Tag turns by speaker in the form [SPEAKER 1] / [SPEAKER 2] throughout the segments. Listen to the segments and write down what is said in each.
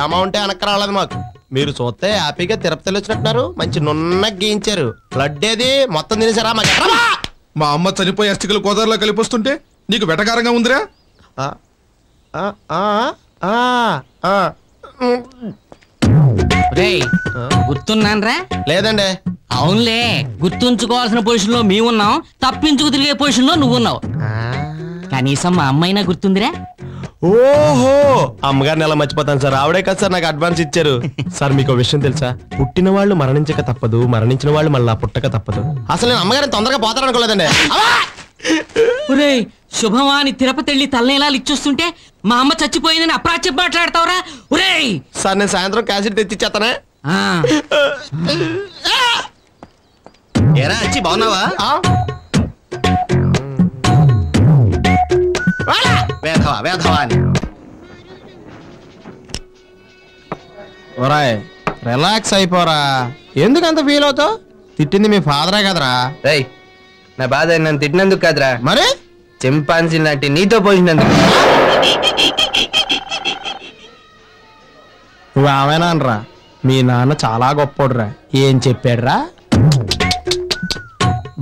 [SPEAKER 1] అమౌంటే వెనక్కి రాలేదు మాకు. మీరు చూస్తే హ్యాపీగా తిరుపతిలో వచ్చినట్టున్నారు. మంచి నున్న గీయించారు. బ్లడ్ ఏది మొత్తం తినేసారా?
[SPEAKER 2] మా అమ్మ చనిపోయి అస్థికలు గోదావరిలో కలిపొస్తుంటే నీకు వెటకారంగా ఉందిరా?
[SPEAKER 3] గుర్తున్నానరా?
[SPEAKER 1] లేదండి.
[SPEAKER 3] అవునులే, గుర్తుంచుకోవాల్సిన పొజిషన్ లో మేమున్నాం, తప్పించుకు తిరిగే పొజిషన్ లో నువ్వున్నావు. కనీసం మా అమ్మైనా గుర్తుందిరా?
[SPEAKER 1] ఓహో, అమ్మగారిని ఎలా మర్చిపోతాను సార్. ఆవిడే కదా సార్ నాకు అడ్వాన్స్ ఇచ్చారు. సార్ మీకు విషయం తెలుసా? పుట్టిన వాళ్ళు మరణించక తప్పదు, మరణించిన వాళ్ళు మళ్ళా పుట్టక తప్పదు. అసలు నేను అమ్మగారిని తొందరగా పోతారనుకోలేదండి.
[SPEAKER 3] ఒరేయ్, శుభమాని తిరుపతి వెళ్ళి తలనేలాలు ఇచ్చొస్తుంటే మా అమ్మ చచ్చిపోయిందని అప్రాచ్యం మాట్లాడతావురా? ఒరేయ్
[SPEAKER 1] సార్, నేను సాయంత్రం క్యాసెట్ తెచ్చిచ్చేస్తానే.
[SPEAKER 4] ఏరా వచ్చి బాగున్నావా? వేధవా వేధవా అని.
[SPEAKER 1] ఒరాయ్ రిలాక్స్ అయిపోరా. ఎందుకంత ఫీల్ అవుతావు? తిట్టింది మీ ఫాదరే కదరా.
[SPEAKER 4] రై, నా బాధ నన్ను తిట్టినందుకు కాదురా,
[SPEAKER 1] మరి
[SPEAKER 4] చింపాన్సీ లాంటి నీతో పోసినందుకు.
[SPEAKER 1] నువ్వు ఆమెనా అనరా? మీ నాన్న చాలా గొప్పోడురా. ఏం చెప్పాడురా?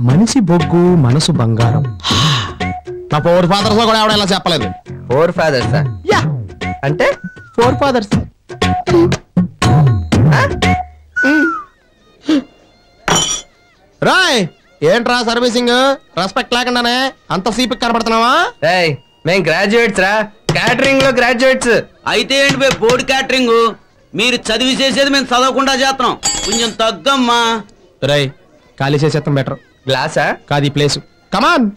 [SPEAKER 1] మనిషి బొగ్గు మనసు బంగారం. నా 4 ఫాదర్స్ లో కూడా ఎవడ ఇలా చెప్పలేదు.
[SPEAKER 4] 4 ఫాదర్స్ అంటే
[SPEAKER 1] 4 ఫాదర్స్. రాయ్, ఏంట్రా సర్వీసింగ్? రెస్పెక్ట్ లేకుండానే అంత సీపి కనబడుతున్నావా?
[SPEAKER 4] రేయ్, మేం గ్రాడ్యుయేట్స్ రా, క్యాటరింగ్ లో గ్రాడ్యుయేట్స్.
[SPEAKER 5] అయితే ఏంటి బోర్డు క్యాటరింగ్? మీరు చదివి చేసేది మేము చదవకుండా చేస్తున్నాం, కొంచెం తగ్గమ్మా.
[SPEAKER 1] రాయ్, ఖాళీ చేసేస్తాం బెటర్.
[SPEAKER 4] గ్లాసా
[SPEAKER 1] కాదు ఈ ప్లేసు. కమాన్.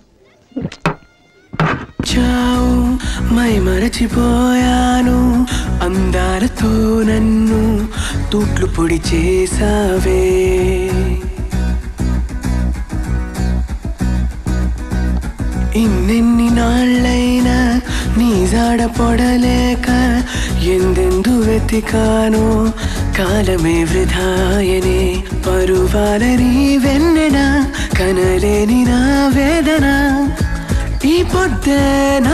[SPEAKER 6] మై మరచిపోయాను, అందాలతో నన్ను తూట్లు పొడి చేసావే. ఇన్నెన్ని నాళ్ళైనా నీ జాడ పొడలేక ఎందెందు వెతికానో, కాలమే వృధాయనే. పరువాలని వెన్నెన కనలేని నా వేదన ఈ పొద్దే